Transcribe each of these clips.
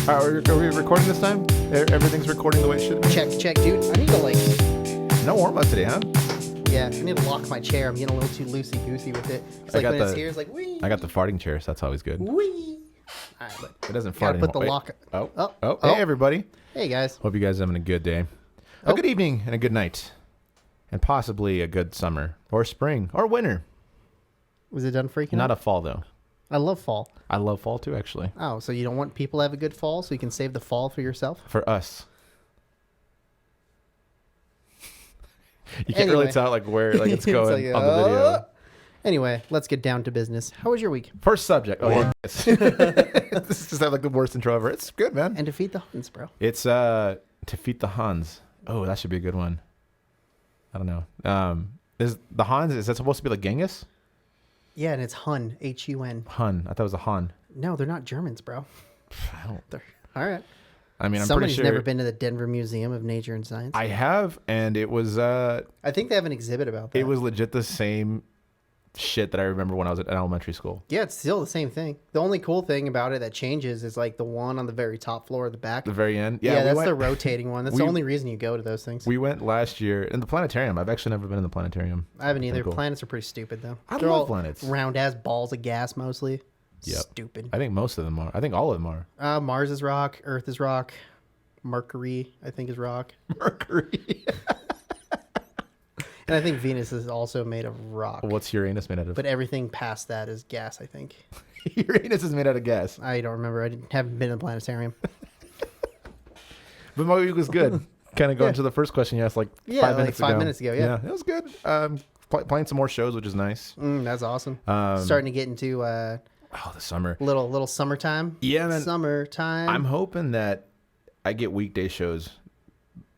Are we recording this time? Everything's recording the way it should be? Check, dude. I need to No warm-up today, huh? Yeah, I need to lock my chair. I'm getting a little too loosey-goosey with it. It's like when it's here, it's like, wee. I got the farting chair, so that's always good. Wee. All right, but It doesn't fart gotta put anymore. the lock. Oh, hey, everybody. Hey, guys. Hope you guys are having a good day. A good evening and a good night. And possibly a good summer or spring or winter. Was it done freaking Not out? a fall, though. I love fall. I love fall, too, actually. Oh, so you don't want people to have a good fall so you can save the fall for yourself? For us. You can't really tell where it's going on the video. Anyway, let's get down to business. How was your week? First subject. Oh, yeah. This just had the worst intro ever. It's good, man. And defeat the Huns, bro. It's defeat the Huns. Oh, that should be a good one. I don't know. Is the Huns, is that supposed to be like Genghis? Yeah, and it's Hun, Hun. Hun. I thought it was a Han. No, they're not Germans, bro. I don't. All right. I mean, I'm Somebody's pretty sure. never been to the Denver Museum of Nature and Science. I have, and it was. I think they have an exhibit about that. It was legit the same shit that I remember when I was at elementary school. Yeah, it's still the same thing. The only cool thing about it that changes is like the one on the very top floor of the back. The very end. Yeah, that's the rotating one. That's the only reason you go to those things. We went last year in the planetarium. I've actually never been in the planetarium. I haven't either. Cool. Planets are pretty stupid though. They're love planets. Round ass balls of gas mostly. Yep. Stupid. I think most of them are. I think all of them are. Mars is rock. Earth is rock. Mercury, I think, is rock. Mercury. And I think Venus is also made of rock. What's Uranus made out of? But everything past that is gas, I think. Uranus is made out of gas. I don't remember. Haven't been in the planetarium. But my week was good. Kind of going to the first question you asked 5 minutes ago. 5 minutes ago, yeah. It was good. Playing some more shows, which is nice. That's awesome. Starting to get into the summer. Little summertime. Yeah, man. Summertime. I'm hoping that I get weekday shows,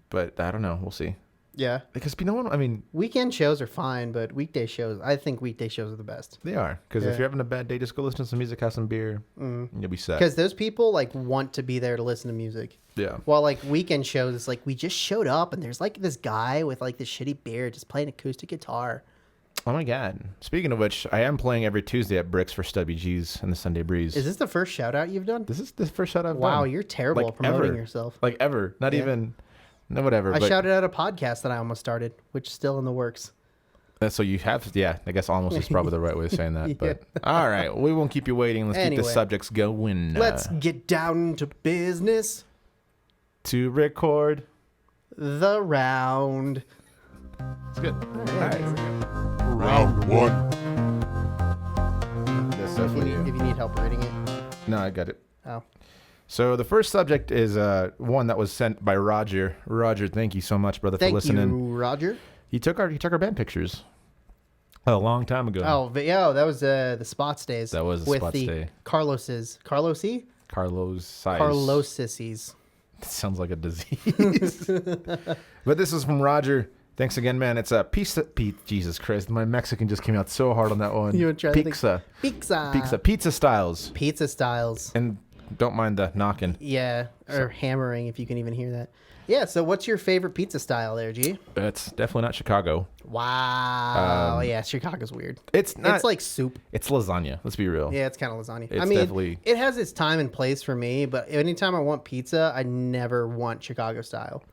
but I don't know. We'll see. Yeah. Because I mean... Weekend shows are fine, but weekday shows, I think weekday shows are the best. They are. Because if you're having a bad day, just go listen to some music, have some beer, and you'll be set. Because those people, want to be there to listen to music. Yeah. While, weekend shows, it's we just showed up, and there's, this guy with, this shitty beard just playing acoustic guitar. Oh, my God. Speaking of which, I am playing every Tuesday at Bricks for Stubby G's and the Sunday Breeze. Is this the first shout-out you've done? This is the first shout-out I've done. Wow, you're terrible at promoting yourself. Ever. Not even... No, whatever. I shouted out a podcast that I almost started, which is still in the works. So you have, I guess almost is probably the right way of saying that. But all right, we won't keep you waiting. Let's keep the subjects going. Let's get down to business. To record the round. It's good. All right. Round one. If you need help reading it. No, I got it. Oh. So the first subject is one that was sent by Roger. Roger, thank you so much, brother, for listening. Thank you, Roger. He took our band pictures a long time ago. Oh, but yeah, that was the Spots days. That was the Spots day. Carlosies. Carlosies. It sounds like a disease. But this is from Roger. Thanks again, man. It's a pizza. Jesus Christ, my Mexican just came out so hard on that one. You want to try pizza? Pizza styles. Pizza styles. And don't mind the knocking. Yeah, or hammering if you can even hear that. Yeah, so what's your favorite pizza style there, G? It's definitely not Chicago. Wow. Yeah, Chicago's weird. It's not. It's like soup. It's lasagna. Let's be real. Yeah, it's kind of lasagna. It's definitely... it has its time and place for me, but anytime I want pizza, I never want Chicago style.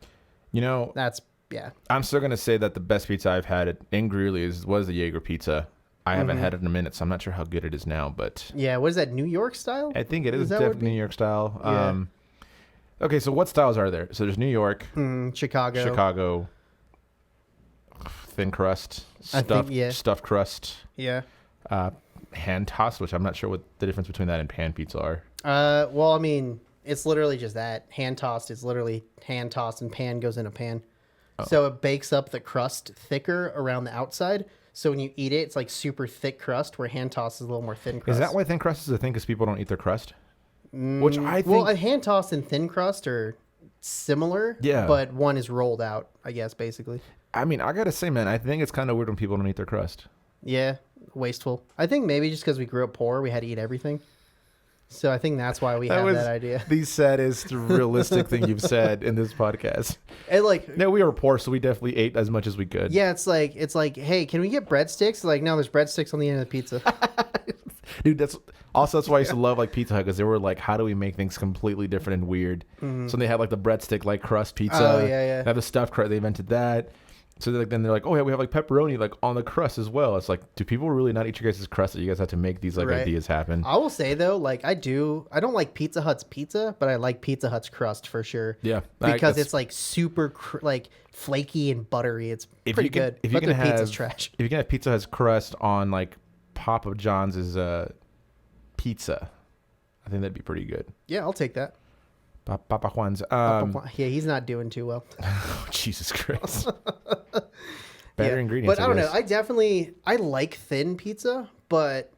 Yeah. I'm still going to say that the best pizza I've had in Greeley was the Jaeger pizza. I haven't had it in a minute, so I'm not sure how good it is now, but... Yeah, what is that, New York style? I think it is definitely New York style. Yeah. Okay, so what styles are there? So there's New York. Chicago. Thin crust. Stuffed crust. Yeah. Hand tossed, which I'm not sure what the difference between that and pan pizza are. Well, I mean, it's literally just that. Hand tossed is literally hand tossed and pan goes in a pan. Oh. So it bakes up the crust thicker around the outside. So when you eat it, it's like super thick crust, where hand toss is a little more thin crust. Is that why thin crust is a thing? Because people don't eat their crust? Which I think... Well, a hand toss and thin crust are similar, but one is rolled out, I guess, basically. I mean, I got to say, man, I think it's kind of weird when people don't eat their crust. Yeah, wasteful. I think maybe just because we grew up poor, we had to eat everything. So I think that's why we have that idea. The saddest realistic thing you've said in this podcast. And no, we were poor, so we definitely ate as much as we could. Yeah, it's like, hey, can we get breadsticks? Like, no, there's breadsticks on the end of the pizza. Dude, that's why I used to love like Pizza Hut, because they were like, how do we make things completely different and weird? So they had like the breadstick like crust pizza. Oh yeah. They have the stuffed crust. They invented that. So then they're like, oh yeah, we have like pepperoni like on the crust as well. It's like, do people really not eat your guys' crust that you guys have to make these like ideas happen? I will say though, like I don't like Pizza Hut's pizza, but I like Pizza Hut's crust for sure. Yeah, because it's like super like flaky and buttery. It's pretty good. If you can have pizza's trash. If you can have Pizza Hut's crust on like Papa John's pizza, I think that'd be pretty good. Yeah, I'll take that. Papa Juan's. Yeah, he's not doing too well. Oh, Jesus Christ. Better ingredients. But I don't know. I like thin pizza, but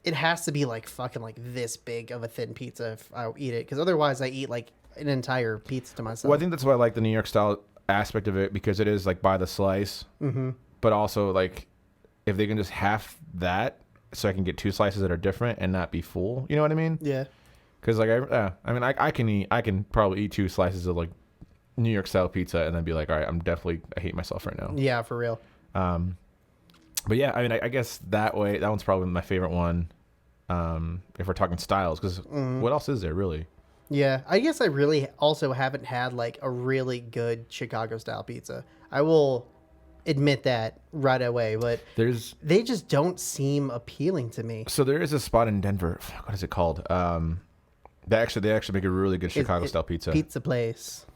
it has to be like fucking like this big of a thin pizza if I eat it, because otherwise I eat like an entire pizza to myself. Well, I think that's why I like the New York style aspect of it, because it is like by the slice, but also like if they can just half that, so I can get 2 slices that are different and not be full. You know what I mean? Yeah. Because like I can probably eat 2 slices of like New York style pizza and then be like, all right, I hate myself right now. Yeah, for real. But yeah, I mean, I guess that one's probably my favorite one. If we're talking styles, because what else is there really? Yeah, I guess I really also haven't had like a really good Chicago style pizza. I will admit that right away, but they just don't seem appealing to me. So there is a spot in Denver. What is it called? They actually make a really good Chicago style pizza. Pizza place.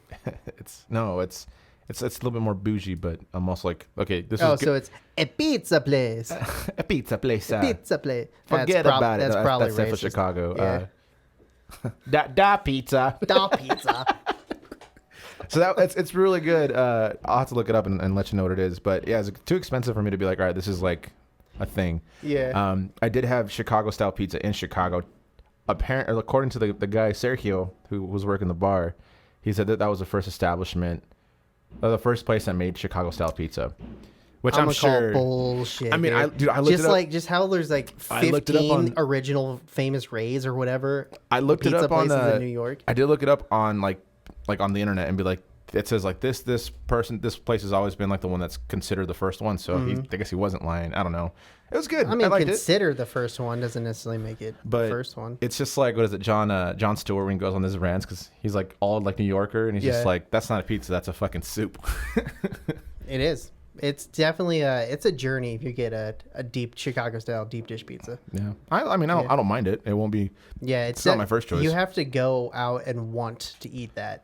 It's a little bit more bougie, but I'm also like, okay, this is good. So it's a pizza place. A pizza place. Pizza place. Forget about it. That's probably that's for Chicago. Yeah. Da pizza. Da pizza. So it's really good. I'll have to look it up and let you know what it is. But yeah, it's too expensive for me to be like, all right, this is like a thing. Yeah. I did have Chicago style pizza in Chicago. Apparently, according to the guy Sergio who was working the bar, he said that was the first establishment, the first place that made Chicago style pizza. Which I'm sure bullshit. I mean, I looked just it up. just how there's like 15 original famous Rays or whatever. I looked it up on in New York. I did look it up on like on the internet and be like, it says like this place has always been like the one that's considered the first one. So I guess he wasn't lying. I don't know. It was good. I mean, consider the first one doesn't necessarily make it the first one. It's just like, what is it, John Stewart, when he goes on his rants, because he's like all like New Yorker, and he's just like, that's not a pizza, that's a fucking soup. It is. It's definitely it's a journey if you get a deep Chicago style deep dish pizza. Yeah, I mean, I don't mind it. It won't be. Yeah, it's not my first choice. You have to go out and want to eat that.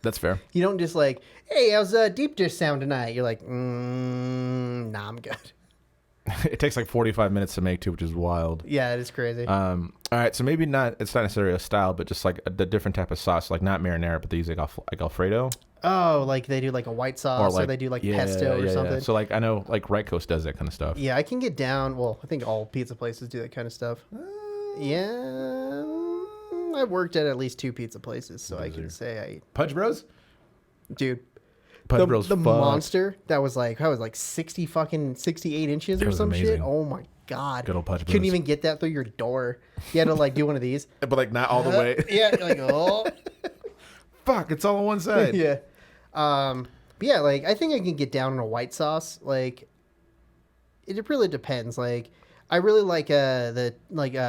That's fair. You don't just like, hey, how's deep dish sound tonight? You're like, nah, I'm good. It takes like 45 minutes to make too, which is wild. Yeah, it is crazy. All right, so maybe it's not necessarily a style, but just like the different type of sauce, like not marinara, but they use like Alfredo. Oh, like they do like a white sauce, or they do like pesto or something. Yeah. So like I know like Right Coast does that kind of stuff. Yeah, I can get down. Well, I think all pizza places do that kind of stuff. Yeah, I've worked at least 2 pizza places, so I can say I Pudge Bros, dude. Pudge Bros, the monster that was like 68 inches or some shit. Oh my god! Good old Pudge Bros. Couldn't even get that through your door. You had to like do one of these, but like not all the way. Yeah, like fuck! It's all on one side. Yeah. But yeah, like I think I can get down on a white sauce. Like it really depends. Like I really like the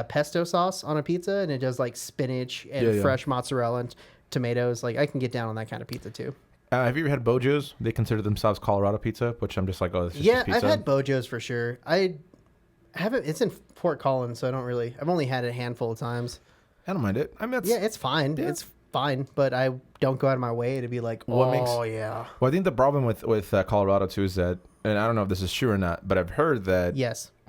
pesto sauce on a pizza, and it does like spinach and fresh mozzarella and tomatoes. Like I can get down on that kind of pizza too. Have you ever had Bojo's? They consider themselves Colorado pizza, which I'm just like, oh, this is just pizza. I've had Bojo's for sure. I haven't. It's in Fort Collins, so I don't really. I've only had it a handful of times. I don't mind it. I mean, it's fine. Yeah. It's fine, but I don't go out of my way to be like, yeah. Well, I think the problem with Colorado too is that, and I don't know if this is true or not, but I've heard that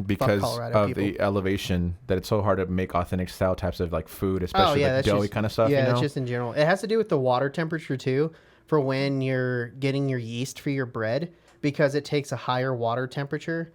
because of the elevation, that it's so hard to make authentic style types of like food, especially like doughy kind of stuff. Yeah, it's just in general. It has to do with the water temperature too, for when you're getting your yeast for your bread, because it takes a higher water temperature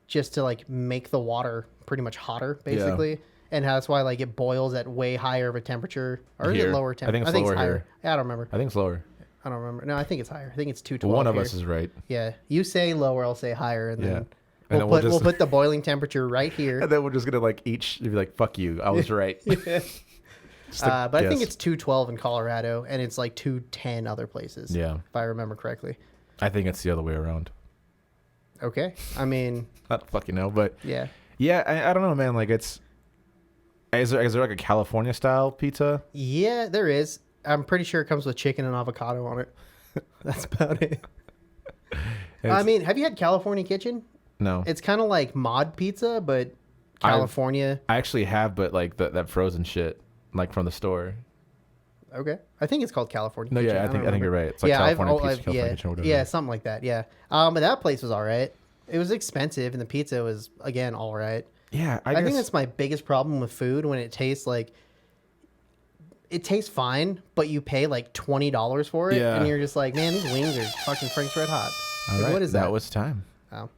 just to like make the water pretty much hotter, basically. Yeah. And that's why like it boils at way higher of a temperature, or is it lower temperature? I think it's lower higher. Yeah, I don't remember. I think it's lower. I don't remember. No, I think it's higher. I think it's 212. One of us is right. Yeah, you say lower, I'll say higher, and then we'll put the boiling temperature right here. And then we're just gonna like each be like, "Fuck you, I was right." But I think it's 212 in Colorado, and it's like 210 other places. Yeah, if I remember correctly. I think it's the other way around. Okay, I mean, I don't fucking know, but yeah. I don't know, man. Like it's Is there like a California style pizza? Yeah, there is. I'm pretty sure it comes with chicken and avocado on it. That's about it. I mean, have you had California Kitchen? No. It's kind of like mod pizza, but California. I actually have, but like that frozen shit, like from the store. Okay, I think it's called California No, Kitchen. yeah, I think you're right. It's like yeah, California pizza, California yeah, Kitchen, or whatever. yeah, something like that. Yeah, but that place was all right. It was expensive, and the pizza was again all right. Yeah, I think that's my biggest problem with food when it tastes like. It tastes fine, but you pay like $20 for it, Yeah. and you're just like, man, these wings are fucking Frank's Red Hot. All Like, right, what is that? That was time. Oh.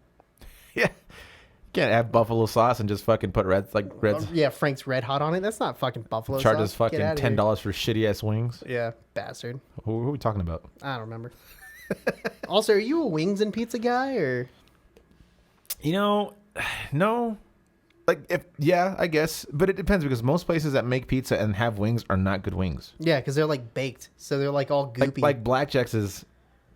Yeah, you can't have buffalo sauce and just fucking put reds. Yeah, Frank's Red Hot on it. That's not fucking buffalo Charges sauce. fucking Get outta here. $10 for shitty ass wings. Yeah, bastard. Who are we talking about? I don't remember. Also, are you a wings and pizza guy or? You know, no. Like I guess, but it depends because most places that make pizza and have wings are not good wings. Yeah, because they're like baked, so they're like all goopy. Like Blackjack's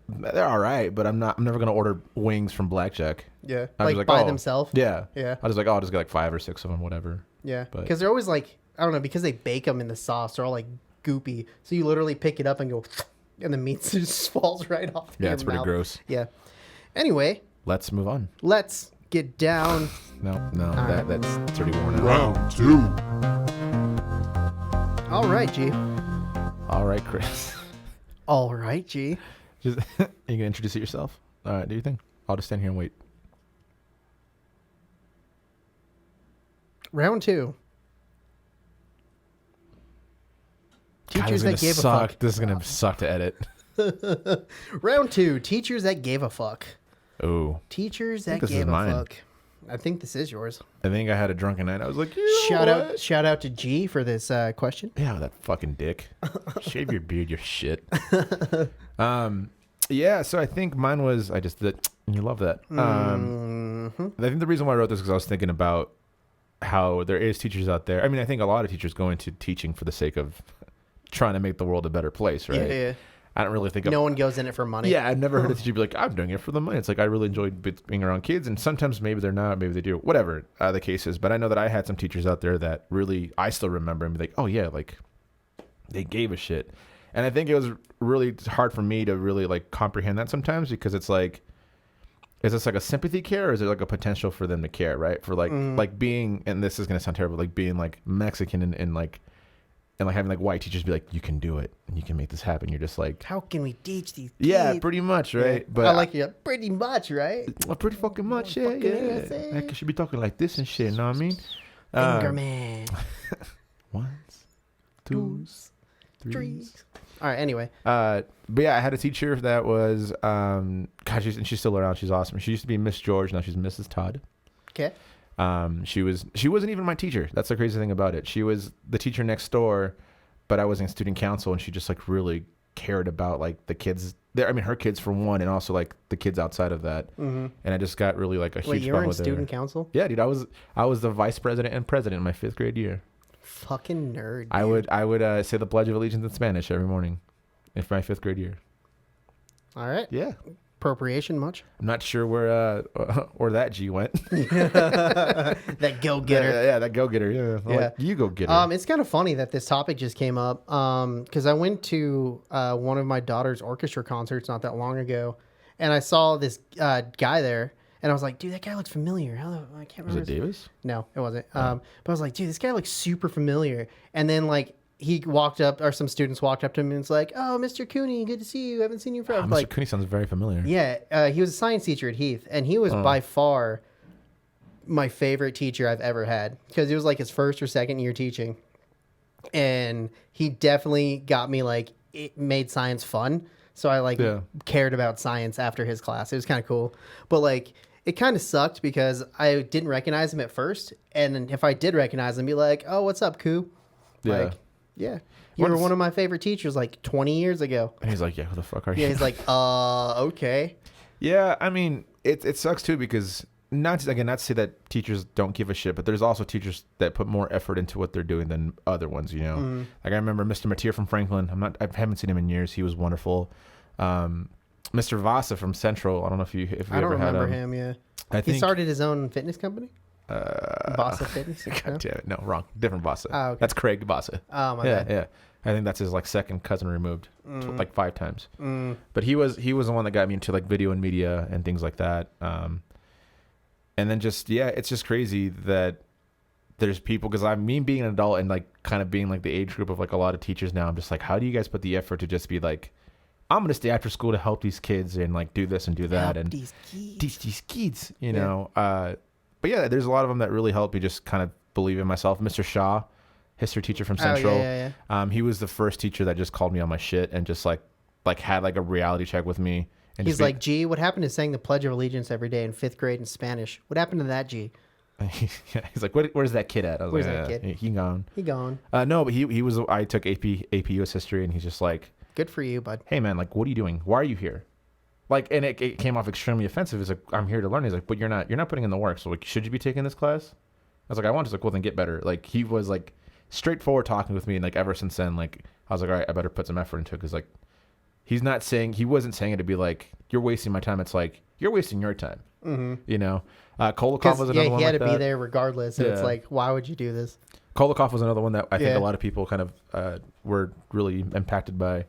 they're all right, but I'm never gonna order wings from Blackjack. yeah, I was like by oh, themselves. Yeah, Yeah. I was like, oh, I'll just get like 5 or 6 of them, whatever. Yeah, But- because they're always like, I don't know, because they bake them in the sauce, they're all like goopy. So you literally pick it up and go, and the meat just falls right off. Yeah, your it's pretty mouth. gross. Yeah. Anyway, Let's move on. let's get down. No, right. that's already worn out. Round 2. All right, G. All right, Chris. All right, G. Just you gonna introduce it yourself? All right, do you think? I'll just stand here and wait. Round 2. God, Teachers this that is gave gonna a suck. fuck. This is gonna suck to edit. Round 2. Teachers that gave a fuck. Oh, Teachers think that this is gave a mine. fuck. I think this is yours. I think I had a drunken night. I was like, you know what? Shout out to G for this question. Yeah, that fucking dick. Shave your beard, your shit. Yeah, so I think mine was I just did. You love that. I think the reason why I wrote this is because I was thinking about how there is teachers out there. I mean, I think a lot of teachers go into teaching for the sake of trying to make the world a better place, right? Yeah. I don't really think No one goes in it for money. Yeah, I've never heard a teacher be like, I'm doing it for the money. It's like, I really enjoyed being around kids. And sometimes maybe they're not, maybe they do, whatever the case is. But I know that I had some teachers out there that really, I still remember and be like, oh yeah, like they gave a shit. And I think it was really hard for me to really like comprehend that sometimes because it's like, is this like a sympathy care or is it like a potential for them to care, right? For like being, and this is going to sound terrible, like being like Mexican and like having like white teachers be like, you can do it and you can make this happen. You're just like, How can we teach these kids? yeah, pretty much, right? Yeah. But I like you pretty much, right? well, pretty fucking much, yeah, Fucking yeah. USA. Like, you should be talking like this and shit, you know what I mean? Finger man. Ones, twos, threes. Trees. All right, anyway. But yeah, I had a teacher that was, God, she's still around. She's awesome. She used to be Miss George. Now she's Mrs. Todd. Okay. She wasn't even my teacher. That's the crazy thing about it. She was the teacher next door, but I was in student council, and she just like really cared about like the kids there. I mean, her kids for one, and also like the kids outside of that. Mm-hmm. And I just got really like a Wait, huge you were bond in with her. student council? Yeah, dude, I was the vice president and president in my 5th grade year. Fucking nerd. I would say the Pledge of Allegiance in Spanish every morning, in my 5th grade year. All right. Yeah. Appropriation much? I'm not sure where that G went. That go getter. Yeah, that go getter. Yeah, Yeah. Like, you go get her. It's kind of funny that this topic just came up because I went to one of my daughter's orchestra concerts not that long ago, and I saw this guy there, and I was like, dude, that guy looks familiar. I can't Was remember. it Davis? No, it wasn't. But I was like, dude, this guy looks super familiar. And then like he walked up, or some students walked up to him and it's like, oh, Mr. Cooney, good to see you. Haven't seen you for Mr. like, Cooney sounds very familiar. yeah. He was a science teacher at Heath, and he was by far my favorite teacher I've ever had because it was like his first or second year teaching, and he definitely got me like it made science fun. So I like cared about science after his class. It was kind of cool, but like it kind of sucked because I didn't recognize him at first, and then if I did recognize him, be like, oh, what's up, Koo? Yeah. Like, yeah. You were one of my favorite teachers like 20 years ago. And he's like, yeah, who the fuck are you? Yeah, he's like, okay. Yeah, I mean, it sucks too because not to say that teachers don't give a shit, but there's also teachers that put more effort into what they're doing than other ones, you know? Like I remember Mr. Mateer from Franklin. I haven't seen him in years. He was wonderful. Mr. Vasa from Central. I don't know if you I don't ever had remember him. Yeah. I think He started his own fitness company. Bossa Fitness? God No? damn it. No, wrong. Different Bossa. Oh, okay. That's Craig Bossa. Oh, my Yeah, bad. yeah. I think that's his like second cousin removed, like 5 times. But he was the one that got me into like video and media and things like that. And then it's just crazy that there's people, because being an adult and like kind of being like the age group of like a lot of teachers now, I'm just like, how do you guys put the effort to just be like, I'm gonna stay after school to help these kids and like do this and do that and teach these kids, you know. But yeah, there's a lot of them that really help me just kind of believe in myself. Mr. Shaw, history teacher from Central, he was the first teacher that just called me on my shit and just like had like a reality check with me. And He's like, Gii, what happened to saying the Pledge of Allegiance every day in 5th grade in Spanish? What happened to that, Gii? He's like, where's that kid at? I was Where's like, that kid? He gone. He gone. No, but he was. I took AP US history, and he's just like, good for you, bud. hey man, like, what are you doing? Why are you here? Like, and it came off extremely offensive. He's like, I'm here to learn. He's like, but you're not putting in the work. So like, should you be taking this class? I was like, I want to. He's like, well then get better. Like, he was like straightforward talking with me, and like ever since then, like I was like, all right, I better put some effort into it, because like he wasn't saying it to be like, you're wasting my time. It's like, you're wasting your time. You know, Kolokov was another one. He had like to be that. there regardless. And it's like, why would you do this? Kolokov was another one that I think a lot of people kind of were really impacted by.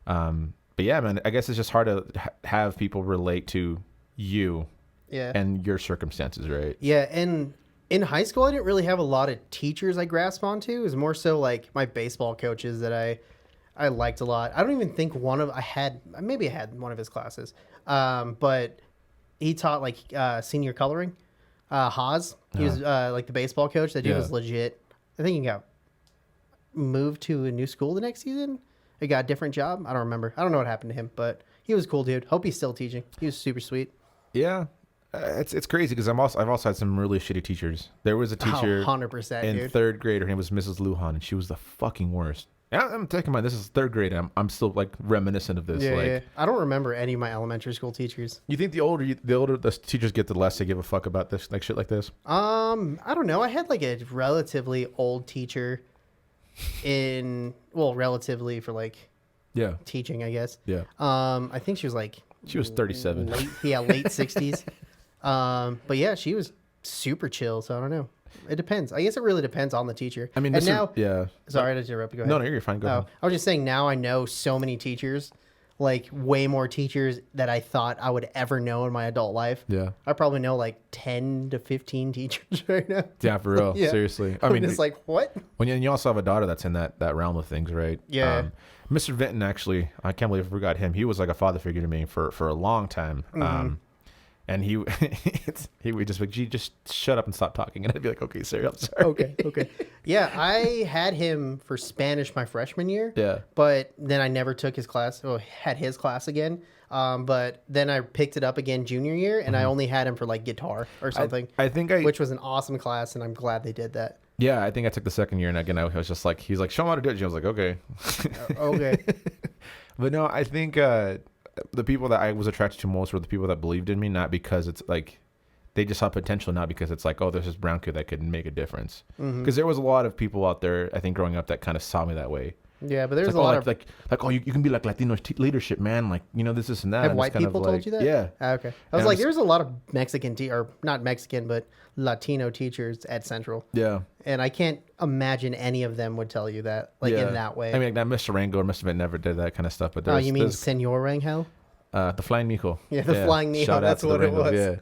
But yeah, man, I guess it's just hard to have people relate to you and your circumstances, right? Yeah, and in high school, I didn't really have a lot of teachers I grasped onto. It was more so like my baseball coaches that I liked a lot. I don't even think I had one of his classes, but he taught like senior coloring. Haas, he was like the baseball coach. That dude was legit. I think he got moved to a new school the next season. He got a different job. I don't remember. I don't know what happened to him, but he was a cool dude. Hope he's still teaching. He was super sweet. Yeah, it's crazy because I've also had some really shitty teachers. There was a teacher 100%, in dude. 3rd grade. Her name was Mrs. Lujan, and she was the fucking worst. Yeah, I'm taking this is 3rd grade. I'm still like reminiscent of this. Yeah. I don't remember any of my elementary school teachers. You think the older the teachers get, the less they give a fuck about this, like shit like this? I don't know. I had like a relatively old teacher relatively for like teaching, I guess. Yeah. I think she was 37. late 60s. But yeah, she was super chill. So I don't know. It depends. I guess it really depends on the teacher. I mean, sorry to interrupt. Go ahead. No, you're fine. Go ahead. I was just saying, now I know so many teachers, like way more teachers that I thought I would ever know in my adult life. Yeah. I probably know like 10 to 15 teachers right now. Yeah, for real. Seriously. I mean, it's like, what? You also have a daughter that's in that realm of things, right? Yeah. Mr. Vinton, actually, I can't believe I forgot him. He was like a father figure to me for a long time. And he would just like, Gee, just shut up and stop talking. And I'd be like, okay, sir, I'm sorry. Okay. Yeah, I had him for Spanish my freshman year. Yeah. But then I never took his class, had his class again. But then I picked it up again junior year, and I only had him for like guitar or something. Which was an awesome class, and I'm glad they did that. Yeah, I think I took the 2nd year, and again, I was just like, he's like, show him how to do it. I was like, okay. Okay. But no, I think the people that I was attracted to most were the people that believed in me, not because it's like they just saw potential, not because it's like, oh, there's this brown kid that could make a difference. Because there was a lot of people out there, I think, growing up that kind of saw me that way. Yeah, but there's a lot of you can be like Latino leadership, man. Like, this and that. Have white people told you that? Yeah. Okay. I was like, there's a lot of Mexican or not Mexican, but Latino teachers at Central. Yeah. And I can't imagine any of them would tell you that, in that way. I mean, that Mr. Rango or Mr. Vent never did that kind of stuff. But you mean Senor Rangel? The Flying Nico. Yeah, the Flying Nico. Shout That's out to what the it was. Yeah.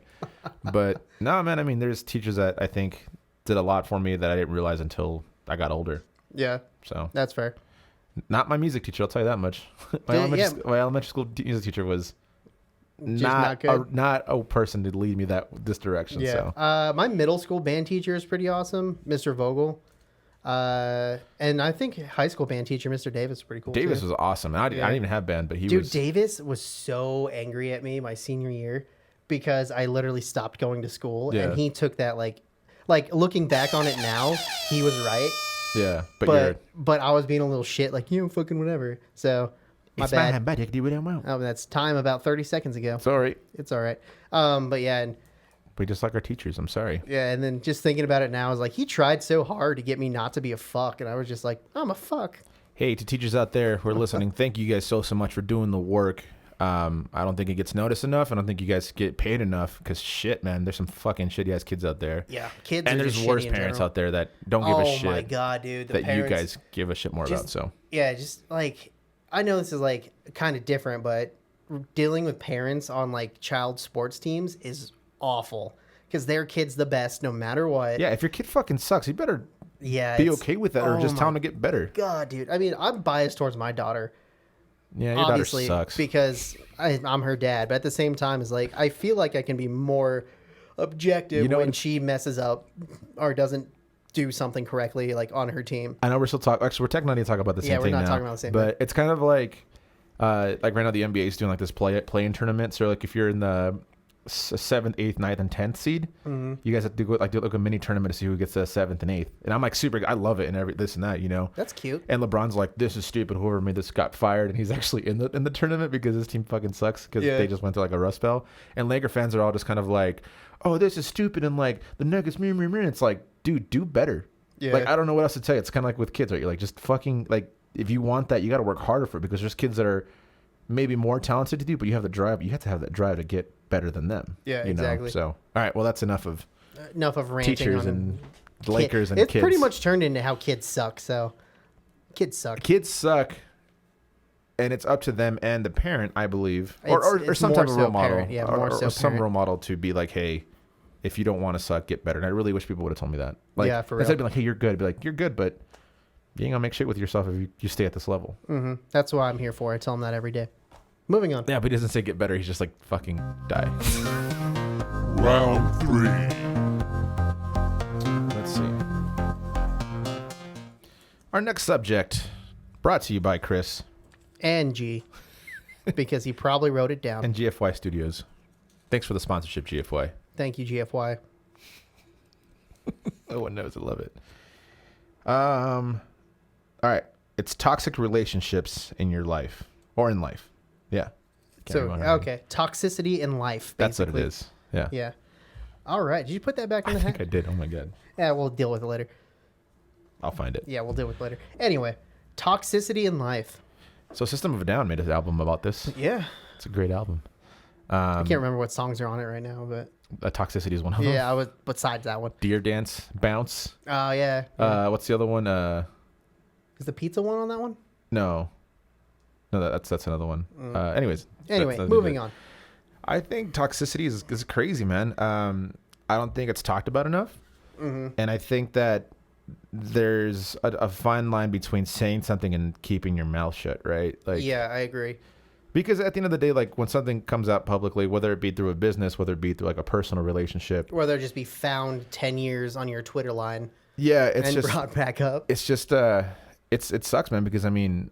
But no, man. I mean, there's teachers that I think did a lot for me that I didn't realize until I got older. Yeah. So that's fair. Not my music teacher, I'll tell you that much. My elementary school music teacher was not a person to lead me this direction. Yeah. So. My middle school band teacher is pretty awesome, Mr. Vogel. And I think high school band teacher, Mr. Davis, is pretty cool. Davis was awesome. I didn't even have band, but Davis was so angry at me my senior year because I literally stopped going to school, and he took that like looking back on it now, he was right. Yeah, but I was being a little shit, like, fucking whatever. So my bad. That's time about 30 seconds ago. Sorry. It's all right. But yeah, and we just like our teachers. I'm sorry. Yeah, and then just thinking about it now, I was like, he tried so hard to get me not to be a fuck, and I was just like, I'm a fuck. Hey, to teachers out there who are listening, thank you guys so much for doing the work. I don't think it gets noticed enough. I don't think you guys get paid enough because shit, man, there's some fucking shitty ass kids out there. Yeah, kids. And are there's just worse shitty in parents general. out there that don't give a shit. Oh my god, dude! The that parents, you guys give a shit more about. So yeah, just like I know this is like kind of different, but dealing with parents on like child sports teams is awful because their kid's the best no matter what. yeah, if your kid fucking sucks, you better Yeah, be it's- okay with that, or oh just tell my him to get better. God, dude. I mean, I'm biased towards my daughter. Yeah, your Obviously, daughter sucks. because I'm her dad, but at the same time, it's like I feel like I can be more objective You know when what- she messes up or doesn't do something correctly, like on her team. I know we're still talking. Actually, we're technically talking about the same Yeah, we're thing not now. talking about the same but it's kind of like right now the NBA is doing like this play-in tournament. So like if you're in the 7th, 8th, 9th, and 10th seed, you guys have to do like a mini tournament to see who gets the 7th and 8th. And I'm like I love it and this and that, you know. That's cute. And LeBron's like, this is stupid. Whoever made this got fired, and he's actually in the tournament because his team fucking sucks because Yeah. they just went through like a rust spell. And Laker fans are all just kind of like, oh, this is stupid, and like the Nuggets, It's like, dude, do better. Yeah. Like I don't know what else to tell you. It's kind of like with kids, right? You're like, just fucking like, if you want that, you got to work harder for it because there's kids that are maybe more talented to do, but you have the drive. You have to have that drive to get better than them. Yeah, you know? exactly. So, all right, well, that's enough of Enough of ranting teachers on and kid- Lakers and it's kids. pretty much turned into how kids suck. So, kids suck. Kids suck, and it's up to them and the parent, I believe, It's- or it's some more type of so role model, parent. Yeah, more so some parent. role model to be like, hey, if you don't want to suck, get better. And I really wish people would have told me that. Like, Yeah, for instead of real. being like, hey, you're good, I'd be like, you're good, but you ain't gonna make shit with yourself if you stay at this level. That's what I'm here for. I tell them that every day. Moving on. Yeah, but he doesn't say get better. He's just like fucking die. Round 3. Let's see. Our next subject, brought to you by Chris And G, because he probably wrote it down. and GFY Studios. Thanks for the sponsorship, GFY. Thank you, GFY. No one knows. I love it. All right. It's toxic relationships in your life or in life. Yeah. Can't So, remember how to- okay. Toxicity in life, That's what basically. it is. Yeah. Yeah. All right. Did you put that back in I the think I hat? did. Oh my God. Yeah, we'll deal with it later. I'll find it. Yeah, we'll deal with it later. Anyway, toxicity in life. So System of a Down made an album about this. Yeah. It's a great album. I can't remember what songs are on it right now, but Toxicity is one of them. yeah, I was besides that one. Deer Dance, Bounce. Oh, yeah. What's the other one? Is the pizza one on that one? No, that's another one. Anyways. Anyway, that's moving good. on. I think toxicity is crazy, man. I don't think it's talked about enough, and I think that there's a fine line between saying something and keeping your mouth shut, right? Like, Yeah, I agree. because at the end of the day, like when something comes out publicly, whether it be through a business, whether it be through like a personal relationship, Or they'll just be found 10 years on your Twitter line yeah, it's and just brought back up. it's just it sucks, man, because I mean,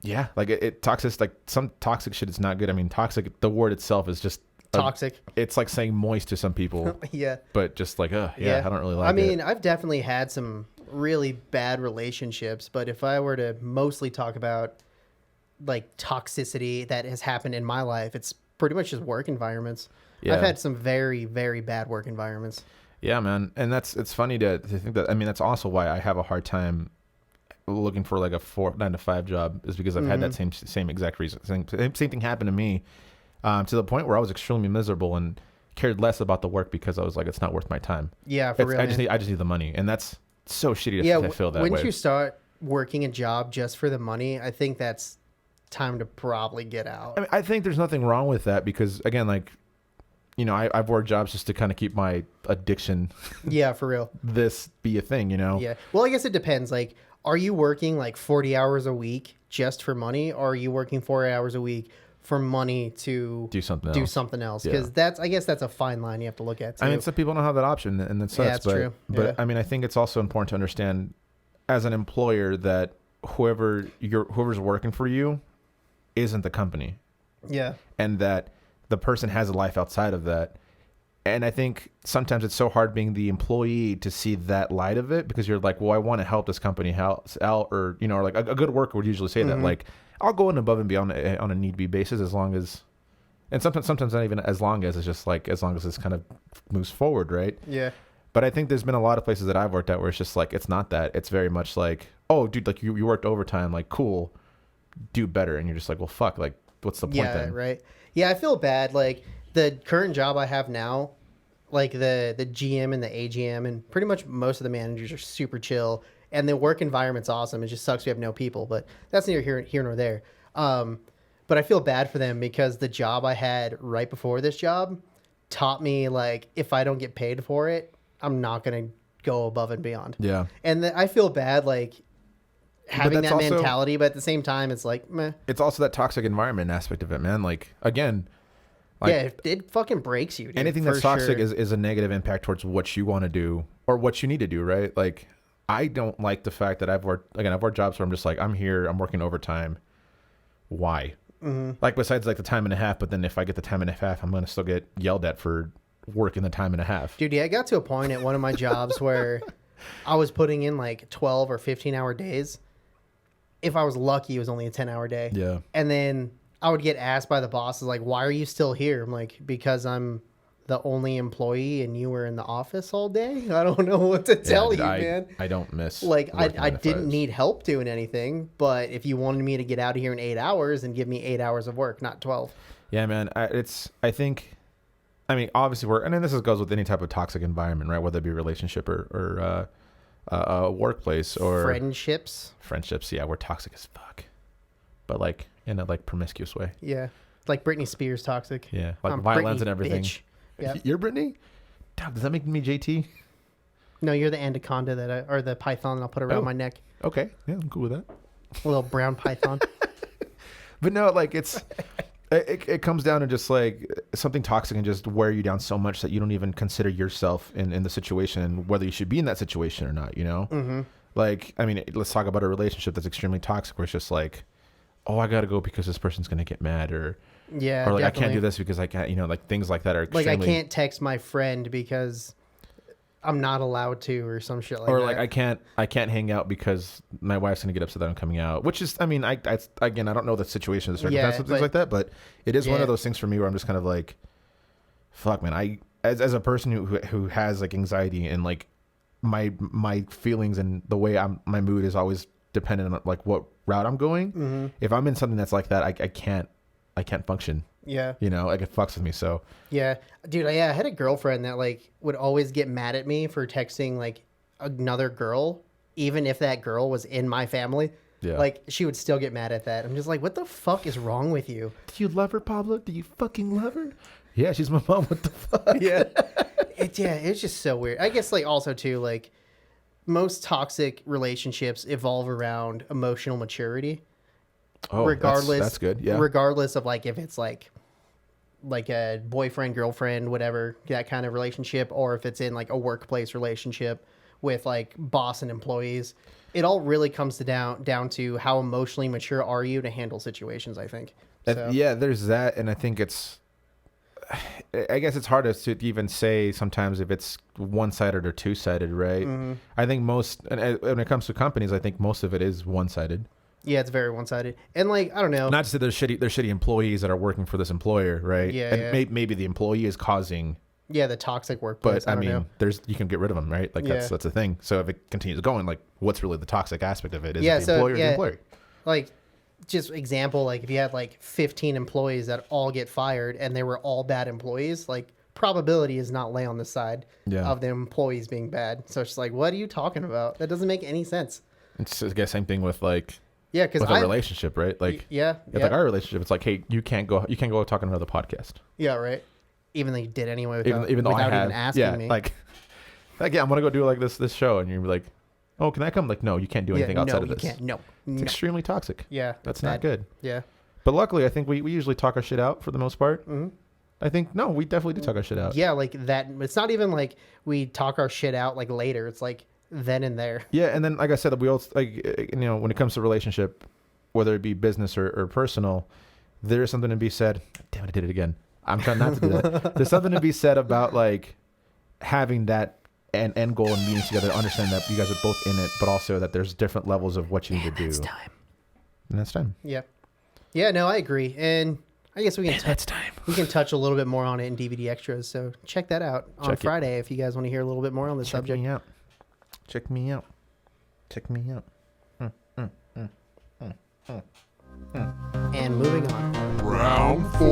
yeah, like it toxic, like some toxic shit is not good. I mean, toxic, the word itself is just Toxic. it's like saying moist to some people, Yeah. but just like yeah, I don't really like I mean, it. I've definitely had some really bad relationships, but if I were to mostly talk about like toxicity that has happened in my life, it's pretty much just work environments. Yeah. I've had some very, very bad work environments. Yeah, man, and it's funny to think that. I mean, that's also why I have a hard time looking for like a 9 to 5 job, is because I've had that same exact reason. Same thing happened to me, to the point where I was extremely miserable and cared less about the work because I was like, it's not worth my time. Yeah, for real. I just need the money, and that's so shitty yeah, to feel that once way. you start working a job just for the money, I think that's time to probably get out. I mean, I think there's nothing wrong with that because, again, like, you know, I've worked jobs just to kind of keep my addiction Yeah, for real. this be a thing, you know? Yeah. Well, I guess it depends. Like, are you working like 40 hours a week just for money, or are you working 4 hours a week for money to Do something do else. something else? Yeah. Because I guess that's a fine line you have to look at too. I mean, some people don't have that option, and it sucks. that's but, true. But Yeah. I mean, I think it's also important to understand, as an employer, that whoever's working for you isn't the company, Yeah. and that the person has a life outside of that. And I think sometimes it's so hard being the employee to see that light of it, because you're like, well, I want to help this company out, or, you know, or like a good worker would usually say that, like, I'll go in above and beyond on a need be basis, as long as, and sometimes not even as long as, it's just like, as long as this kind of moves forward, right? Yeah. But I think there's been a lot of places that I've worked at where it's just like, it's not that. It's very much like, oh, dude, like you worked overtime, like, cool, do better. And you're just like, well, fuck, like what's the point Yeah, then? right. Yeah, I feel bad. Like the current job I have now, like the GM and the AGM and pretty much most of the managers are super chill, and the work environment's awesome. It just sucks we have no people, but that's neither here nor there. But I feel bad for them because the job I had right before this job taught me, like, if I don't get paid for it, I'm not gonna go above and beyond. Yeah. And I feel bad, like, having that's that also- mentality, but at the same time, it's like, meh. It's also that toxic environment aspect of it, man. Like, again, like, Yeah, it fucking breaks you, dude. anything for that's toxic sure. is a negative impact towards what you want to do or what you need to do, right? Like, I don't like the fact that I've worked jobs where I'm just like, I'm here, I'm working overtime. Why? Mm-hmm. Like, besides like the time and a half, but then if I get the time and a half, I'm going to still get yelled at for working the time and a half. Dude, yeah, I got to a point at one of my jobs where I was putting in like 12 or 15-hour days. If I was lucky, it was only a 10-hour day. Yeah. And then I would get asked by the bosses, like, why are you still here? I'm like, because I'm the only employee and you were in the office all day? I don't know what to tell dude, you, man. I don't miss. Like, working I 9 to didn't 5s. need help doing anything, but if you wanted me to get out of here in 8 hours, then give me 8 hours of work, not 12. Yeah, man. I mean, obviously and then this goes with any type of toxic environment, right? Whether it be a relationship or a workplace or Friendships. Yeah, we're toxic as fuck, but like in a like promiscuous way. Yeah. Like Britney Spears toxic. Yeah, like I'm violence Britney, and everything. bitch. Yep. You're Brittany? Damn, does that make me JT? No, you're the anaconda or the python that I'll put around Oh. my neck. Okay, yeah, I'm cool with that. A little brown python. But no, like it comes down to just like something toxic and just wear you down so much that you don't even consider yourself in the situation and whether you should be in that situation or not, you know? Mm-hmm. Like, I mean, let's talk about a relationship that's extremely toxic where it's just like, oh, I got to go because this person's going to get mad or Yeah, like, I can't definitely. do this because I can't, you know, like things like that are Like, extremely... I can't text my friend because I'm not allowed to or some shit like or that. like I can't hang out because my wife's gonna get upset that I'm coming out. Which is, I mean, I again, I don't know the situation, the circumstances, things like that, but it is one Yeah. of those things for me where I'm just kind of like, fuck, man. I as a person who has like anxiety and like my feelings and the way my mood is always dependent on like what route I'm going. Mm-hmm. If I'm in something that's like that, I can't function. Yeah. You know, like it fucks with me. So Yeah. Dude, I had a girlfriend that like would always get mad at me for texting like another girl, even if that girl was in my family. yeah, Like, she would still get mad at that. I'm just like, what the fuck is wrong with you? do you love her, Pablo? Do you fucking love her? Yeah, she's my mom. What the fuck? Yeah. It's just so weird. I guess like also too, like most toxic relationships evolve around emotional maturity. Oh, regardless, that's good. Yeah. Regardless of like if it's like a boyfriend, girlfriend, whatever, that kind of relationship, or if it's in like a workplace relationship with like boss and employees. It all really comes down to how emotionally mature are you to handle situations, I think. So, Yeah, there's that, and I think I guess it's hard to even say sometimes if it's one-sided or two-sided, right? Mm-hmm. I think and when it comes to companies, I think most of it is one-sided. yeah, it's very one-sided. And like, I don't know. Not to say there's shitty employees that are working for this employer, right? Yeah, and yeah. Maybe the employee is causing, Yeah, the toxic workplace. but I don't know. mean, you can get rid of them, right? Like Yeah. that's a thing. So if it continues going, like what's really the toxic aspect of it? Is Yeah, it the so, employer or the yeah. employer? Like, just example, like if you had like 15 employees that all get fired and they were all bad employees, like probability is not lay on the side Yeah. of the employees being bad. So it's just like, what are you talking about? That doesn't make any sense. It's I guess same thing with like Yeah, because with a relationship, right? Like yeah, it's like our relationship. It's like, hey, you can't go talk on another podcast. yeah, right. Even though you did anyway, without, Even though without I have, even asking yeah, me. like yeah, I'm gonna go do like this show, and you're like, oh, can I come? Like, no, you can't do anything outside of this. You can't. No, It's no. extremely toxic. Yeah, That's it's not bad. good. Yeah. But luckily, I think we usually talk our shit out for the most part. Mhm. I think no, we definitely do talk our shit out. Yeah, like that. It's not even like we talk our shit out like later. It's like then and there. Yeah, and then like I said, we all like when it comes to relationship, whether it be business or personal, there is something to be said. Damn it, I did it again. I'm trying not to do that. There's something to be said about like having that end goal and meeting together, understand that you guys are both in it, but also that there's different levels of what you need to do. time. And that's time. Yeah. Yeah, no, I agree. And I guess we can time. we can touch a little bit more on it in DVD extras. So check that out on Check it. Friday if you guys want to hear a little bit more on the Check subject. me out. Check me out. Check me out. And moving on. Round 4.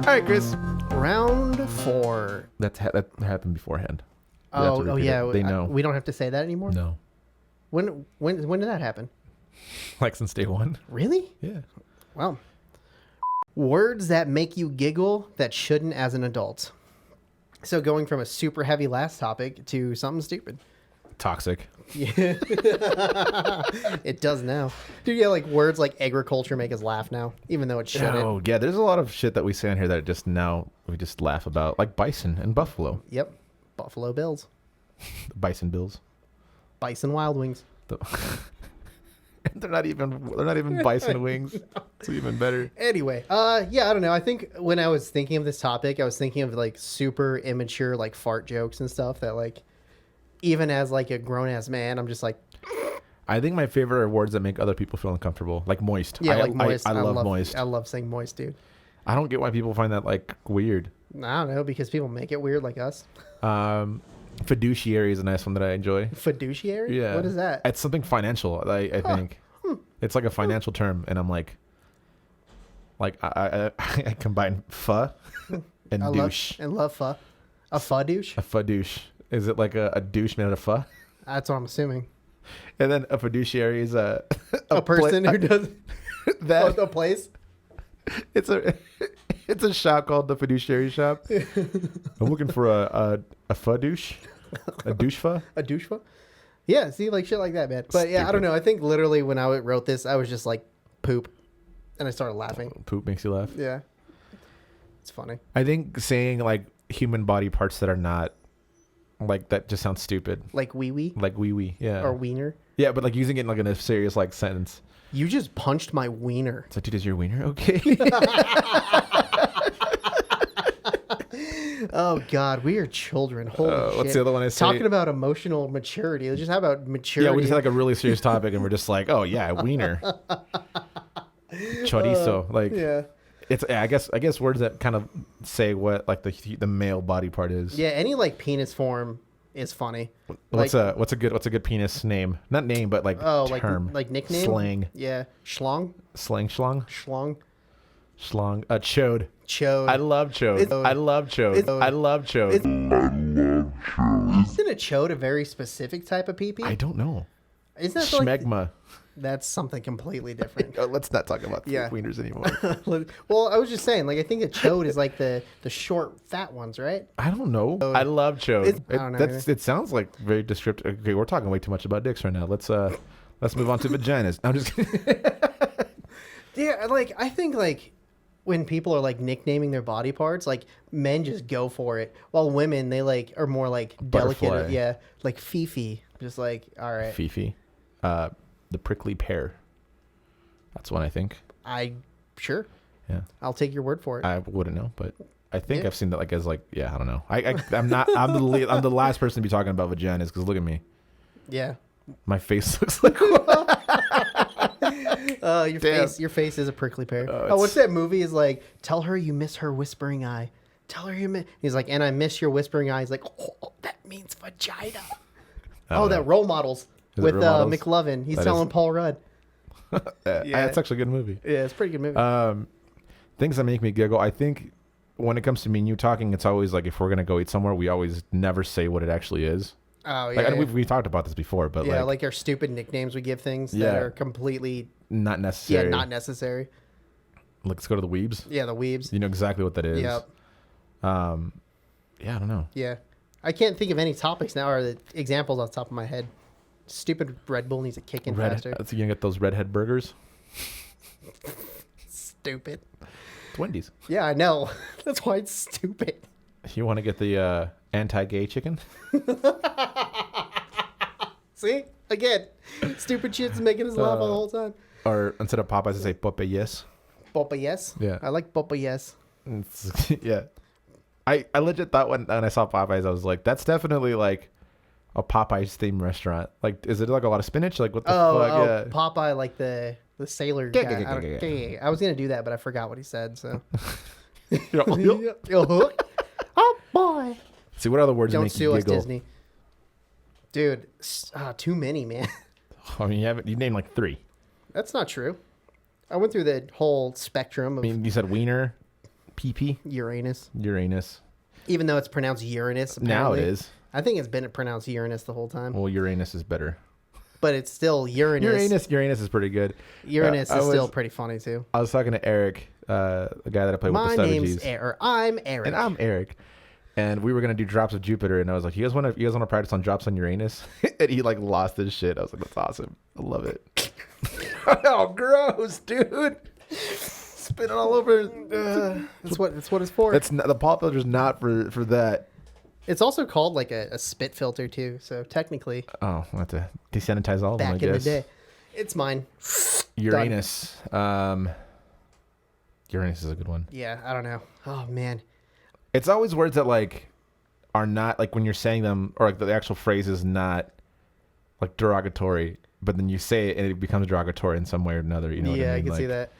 All right, Chris. Round 4. That happened beforehand. We have to Oh repeat yeah. it. They know. We don't have to say that anymore. No. When did that happen? Like since day one. Really? Yeah. Wow. Words that make you giggle that shouldn't as an adult. So going from a super heavy last topic to something stupid. Toxic. Yeah. It does now. Dude, yeah, like words like agriculture make us laugh now, even though it shouldn't. Oh, yeah. There's a lot of shit that we say on here that just now we just laugh about, like bison and buffalo. Yep. Buffalo Bills. Bison bills. Bison Wild Wings. They're not even bison wings. It's even better. Anyway, yeah, I don't know. I think when I was thinking of this topic, I was thinking of like super immature like fart jokes and stuff that like even as like a grown ass man, I'm just like I think my favorite are words that make other people feel uncomfortable, like moist. yeah, like moist. I love moist. I love saying moist, dude. I don't get why people find that like weird. I don't know, because people make it weird like us. Fiduciary is a nice one that I enjoy. Fiduciary? Yeah. What is that? It's something financial. I think it's like a financial term, and I'm like I combine pho and douche. Love pho. A pho douche? A fadouche. Is it like a douche made out of pho? That's what I'm assuming. And then a fiduciary is a person who does that. a place? It's a shop called the Fiduciary Shop. I'm looking for a pho douche. A douche pho? A douche pho? Yeah, see, like shit like that, man. But yeah, I don't know. I think literally when I wrote this, I was just like, poop. And I started laughing. Poop makes you laugh. Yeah. It's funny. I think saying like human body parts that are not like that just sounds stupid. Like wee wee? Like wee wee, yeah. Or wiener? Yeah, but like using it in like in a serious like sentence. You just punched my wiener. It's like, dude, is your wiener okay? Oh God, we are children. Holy shit! What's the other one I say? Talking about emotional maturity. Just how about maturity? Yeah, we just had like a really serious topic, and we're just like, oh yeah, wiener, chorizo. Like, yeah. It's I guess words that kind of say what like the male body part is. Yeah, any like penis form is funny. What's a good penis name? Not name, but like term. like nickname. Slang. Yeah, schlong. Slang schlong. Schlong. Schlong. Chode. Chode. I love chode. I love chode. I love chode. Isn't a chode a very specific type of pee-pee? I don't know. Isn't that like, Schmegma. that's something completely different. Let's not talk about Yeah. wieners anymore. Well, I was just saying, like, I think a chode is like the short, fat ones, right? I don't know. I love chode. I don't know It sounds like very descriptive. Okay, we're talking way too much about dicks right now. Let's move on to vaginas. I'm just kidding. Yeah, like I think like when people are like nicknaming their body parts, like men just go for it, while women they like are more like delicate. Butterfly. Yeah, like Fifi, just like all right. Fifi, the prickly pear. That's one I think. Sure. Yeah, I'll take your word for it. I wouldn't know, but I think Yeah. I've seen that like as like yeah. I don't know. I'm not. I'm the last person to be talking about vaginas because look at me. Yeah. My face looks like. Your face is a prickly pear. What's that movie? Is like, tell her you miss her whispering eye. Tell her you miss. He's like, and I miss your whispering eye. He's like, oh, that means vagina. That Role Models with Role Models? McLovin. He's That telling is- Paul Rudd. Yeah, it's actually a good movie. Yeah, it's a pretty good movie. Things that make me giggle. I think when it comes to me and you talking, it's always like if we're gonna go eat somewhere, we always never say what it actually is. Oh yeah, Like, I know yeah. we've talked about this before, but Yeah, like like our stupid nicknames we give things that Yeah. are completely not necessary. not necessary. Let's go to the weebs. Yeah, the weebs. You know exactly what that is. Yep. Yeah, I don't know. Yeah. I can't think of any topics now or the examples off the top of my head. Stupid Red Bull needs a kick in faster. So you gonna get those redhead burgers? Stupid. It's Wendy's. Yeah, I know. That's why it's stupid. You want to get the anti-gay chicken? See? Again, stupid shit's making us laugh all the whole time. Or instead of Popeyes, I say Popeyes. Bopa yes? Yeah. I like Bopa yes. Yeah. I legit thought when I saw Popeyes, I was like, that's definitely like a Popeyes themed restaurant. Like, is it like a lot of spinach? Like, what the fuck? Yeah. Popeye, like the sailor Yeah, guy. yeah, yeah, yeah, yeah. I was going to do that, but I forgot what he said, so. Yeah. Oh, boy. See, what other words Don't make sue you us, giggle? Disney. Dude, too many, man. I mean, you named like 3. That's not true. I went through the whole spectrum of I mean, you said wiener, pee-pee, Uranus. Uranus. Even though it's pronounced Uranus, Now apparently. it is. I think it's been pronounced Uranus the whole time. Well, Uranus is better. But it's still Uranus. Uranus is pretty good. Uranus is still pretty funny, too. I was talking to Eric, the guy that I play with My the name's Stubbies. Eric. I'm Eric. And I'm Eric. And we were gonna do drops of Jupiter, and I was like, "You guys want to practice on drops on Uranus?" And he like lost his shit. I was like, "That's awesome. I love it." Oh, gross, dude! Spitting all over. That's what it's for. That's not, the pop filter's not for that. It's also called like a spit filter too. So technically, Oh, I have to desanitize all of them. I back in the guess. day, it's mine. Uranus. Uranus is a good one. Yeah, I don't know. Oh man, It's always words that like are not like when you're saying them, or like the actual phrase is not like derogatory, but then you say it and it becomes derogatory in some way or another. You know what I yeah, mean? I can like, see that.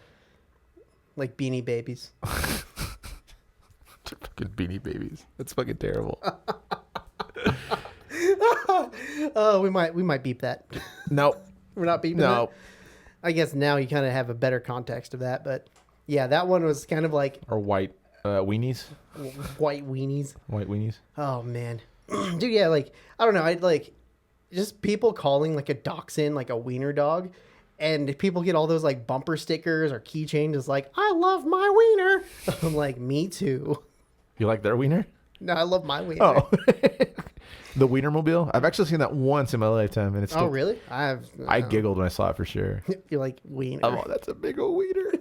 Like Beanie Babies. Fucking Beanie Babies. That's fucking terrible. Oh, we might beep that. No, We're not beeping no. that. I guess now you kind of have a better context of that, but yeah, that one was kind of like Or white weenies. white weenies. White weenies. Oh man, dude, yeah, like I don't know, I'd like just people calling like a dachshund like a wiener dog, and people get all those like bumper stickers or keychains is like I love my wiener. I'm like, me too. You like their wiener? No, I love my wiener. Oh, the Wienermobile. I've actually seen that once in my lifetime, and it's. Still, Oh really? I giggled when I saw it for sure. You're like wiener. Oh, that's a big old wiener.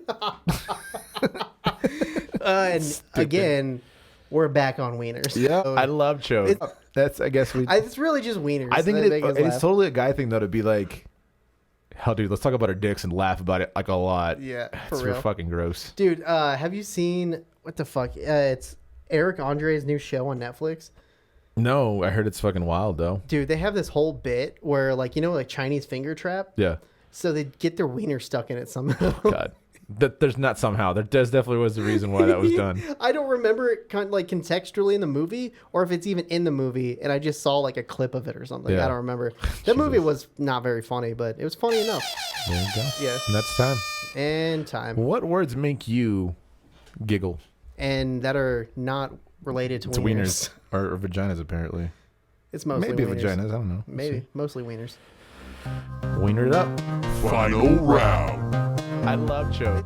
And again, we're back on wieners. Yeah, So I love Chode. That's I guess we. it's really just wieners. I think that make us it's laugh. totally a guy thing though to be like, hell, dude, let's talk about our dicks and laugh about it like a lot. Yeah, for It's real. fucking gross. Dude, have you seen what the fuck? It's Eric Andre's new show on Netflix. No, I heard it's fucking wild though. Dude, they have this whole bit where like like Chinese finger trap. Yeah. So they get their wiener stuck in it somehow. God. There's not somehow. There definitely was the reason why that was done. I don't remember it kind of like contextually in the movie, or if it's even in the movie, and I just saw like a clip of it or something. Yeah. I don't remember. That movie was not very funny, but it was funny enough. There you go. Yeah. And that's time. And time. What words make you giggle? And that are not related to It's wieners. wieners or vaginas apparently. It's mostly Maybe wieners. vaginas. I don't know. We'll Maybe. Mostly wieners. see. Wiener it up. Final round. I love Chode.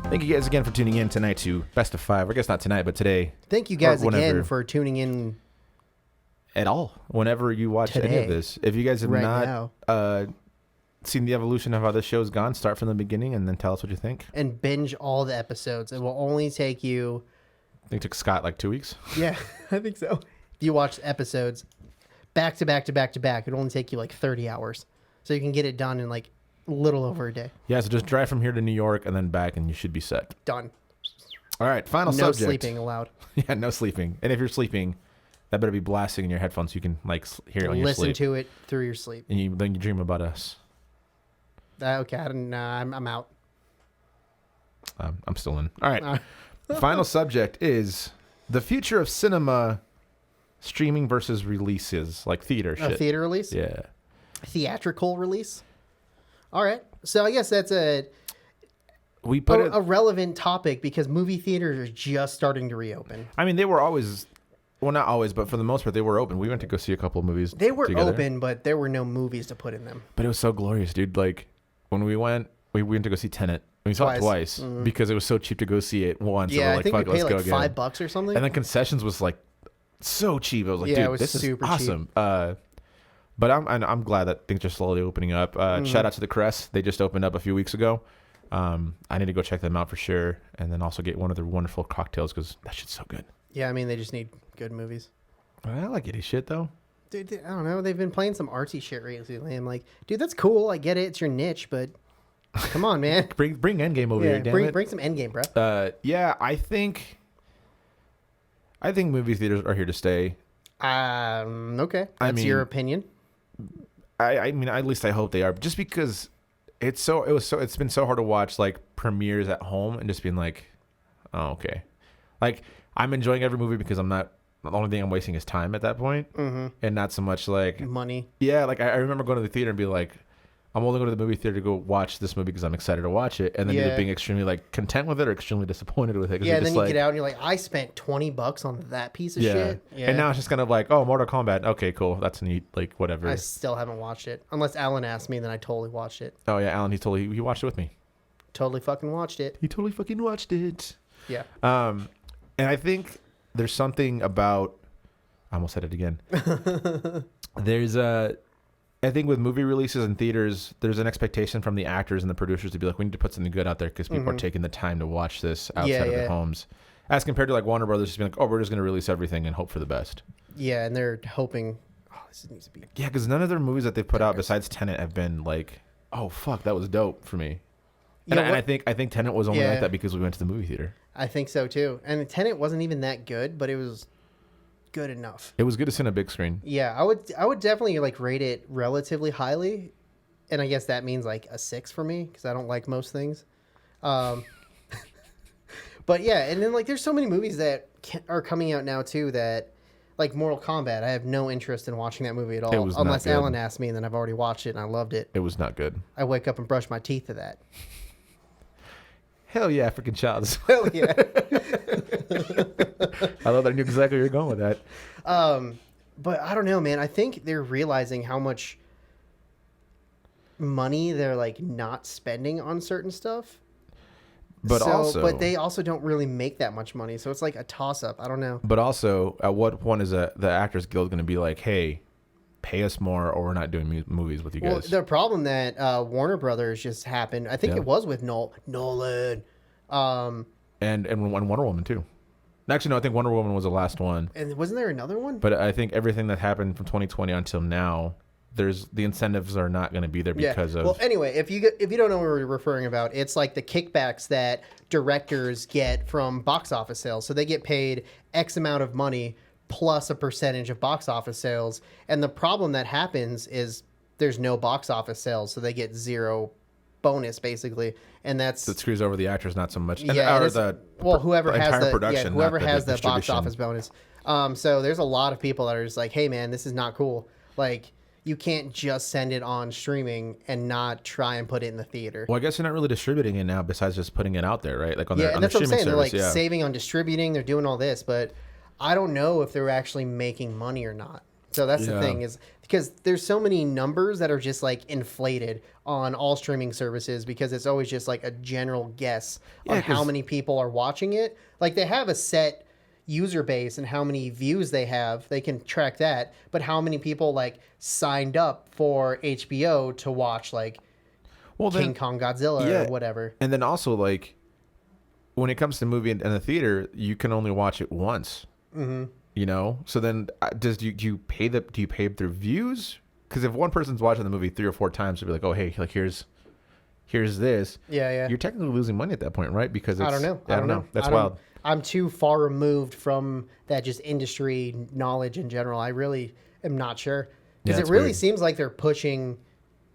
Thank you guys again for tuning in tonight to Best of Five. I guess not tonight, but today. Thank you guys Or whenever. again for tuning in At all. Whenever you watch any Today. of this. If you guys have right not now seen the evolution of how this show's gone, start from the beginning and then tell us what you think. and binge all the episodes. It will only take you. I think it took Scott like 2 weeks. Yeah, I think so. If you watch episodes back to back to back to back, it'll only take you like 30 hours. So you can get it done in like a little over a day. Yeah, so just drive from here to New York and then back and you should be set. Done. All right, final No subject. sleeping allowed. Yeah, no sleeping. And if you're sleeping, that better be blasting in your headphones so you can like hear it on your Listen sleep. to it through your sleep. And then you dream about us. Okay, I'm out. I'm still in. All right. Uh, Final subject is the future of cinema streaming versus releases, like theater A shit. theater release? Yeah. Theatrical release? All right. So I guess that's We put it. a relevant topic because movie theaters are just starting to reopen. I mean, they were always, well, not always, but for the most part, they were open. We went to go see a couple of movies. They were together, open, but there were no movies to put in them. but it was so glorious, dude. Like when we went to go see Tenet. We saw it twice because it was so cheap to go see it once. Yeah, and we're I like, think fuck, we paid let's go like again. $5 or something. And then concessions was like so cheap. I was like, Yeah, it dude, was this is super awesome. But I'm glad that things are slowly opening up. Shout out to the Crest. They just opened up a few weeks ago. I need to go check them out for sure. And then also get one of their wonderful cocktails because that shit's so good. Yeah, I mean, they just need good movies. I like itty shit though. Dude, I don't know. They've been playing some artsy shit recently. I'm like, dude, that's cool. I get it. It's your niche, but come on, man. Bring Endgame over here, damn it. bring some Endgame, bro. Yeah, I think movie theaters are here to stay. Okay. I That's your mean- opinion. I mean, at least I hope they are. Just because it's been so hard to watch like premieres at home and just being like, oh, okay. Like I'm enjoying every movie because the only thing I'm wasting is time at that point, and not so much like Money. yeah. Like I remember going to the theater and be like, I'm only going to the movie theater to go watch this movie because I'm excited to watch it, and then either being extremely like content with it or extremely disappointed with it. Yeah, and then you get out and you're like, I spent $20 on that piece of shit. Yeah. And now it's just kind of like, oh, Mortal Kombat. Okay, cool. That's neat. Like whatever. I still haven't watched it unless Alan asked me, then I totally watched it. Oh yeah, Alan. He watched it with me. Totally fucking watched it. He totally fucking watched it. Yeah. And I think there's something about. I almost said it again. I think with movie releases in theaters, there's an expectation from the actors and the producers to be like, we need to put something good out there because people are taking the time to watch this outside of their homes. As compared to like Warner Brothers just being like, oh, we're just going to release everything and hope for the best. Yeah, and they're hoping, this needs to be. Yeah, because none of their movies that they've put out besides Tenet have been like, oh, fuck, that was dope for me. And, I think Tenet was only like that because we went to the movie theater. I think so too. And Tenet wasn't even that good, but it was good enough. It was good to see on a big screen. Yeah, I would definitely like rate it relatively highly, and I guess that means like a 6 for me because I don't like most things. But yeah, and then like there's so many movies that are coming out now too that like Mortal Kombat. I have no interest in watching that movie at all unless Alan asked me, and then I've already watched it and I loved it. It was not good. I wake up and brush my teeth to that. Hell yeah, African Child. Hell yeah. I love that I knew exactly where you're going with that. But I don't know, man. I think they're realizing how much money they're like not spending on certain stuff. But they also don't really make that much money. So it's like a toss up. I don't know. But also, at what point is the Actors Guild going to be like, hey, pay us more or we're not doing movies with you guys? Well, the problem that Warner Brothers just happened, I think it was with Nolan. And Wonder Woman too. Actually, no, I think Wonder Woman was the last one. And wasn't there another one? But I think everything that happened from 2020 until now, the incentives are not going to be there because of. Well, anyway, if you don't know what we're referring about, it's like the kickbacks that directors get from box office sales. So they get paid X amount of money plus a percentage of box office sales. And the problem that happens is there's no box office sales, so they get zero bonus basically, and that screws over the actors not so much. Whoever has the production, the box office bonus. So there's a lot of people that are just like, hey man, this is not cool. Like you can't just send it on streaming and not try and put it in the theater. Well, I guess they're not really distributing it now besides just putting it out there, right? Like on their and that's what I'm saying. Service, they're like saving on distributing. They're doing all this, but I don't know if they're actually making money or not. So that's the thing is because there's so many numbers that are just like inflated on all streaming services because it's always just like a general guess on how many people are watching it. Like they have a set user base and how many views they have. They can track that. But how many people like signed up for HBO to watch like King Kong Godzilla or whatever. And then also like when it comes to movie in the theater, you can only watch it once. Mm-hmm. You know, so then do you pay through views? Because if one person's watching the movie 3 or 4 times, they'll be like, oh hey, like here's this. Yeah. You're technically losing money at that point, right? Because I don't know. I don't know. That's wild. I'm too far removed from that just industry knowledge in general. I really am not sure because it really seems like they're pushing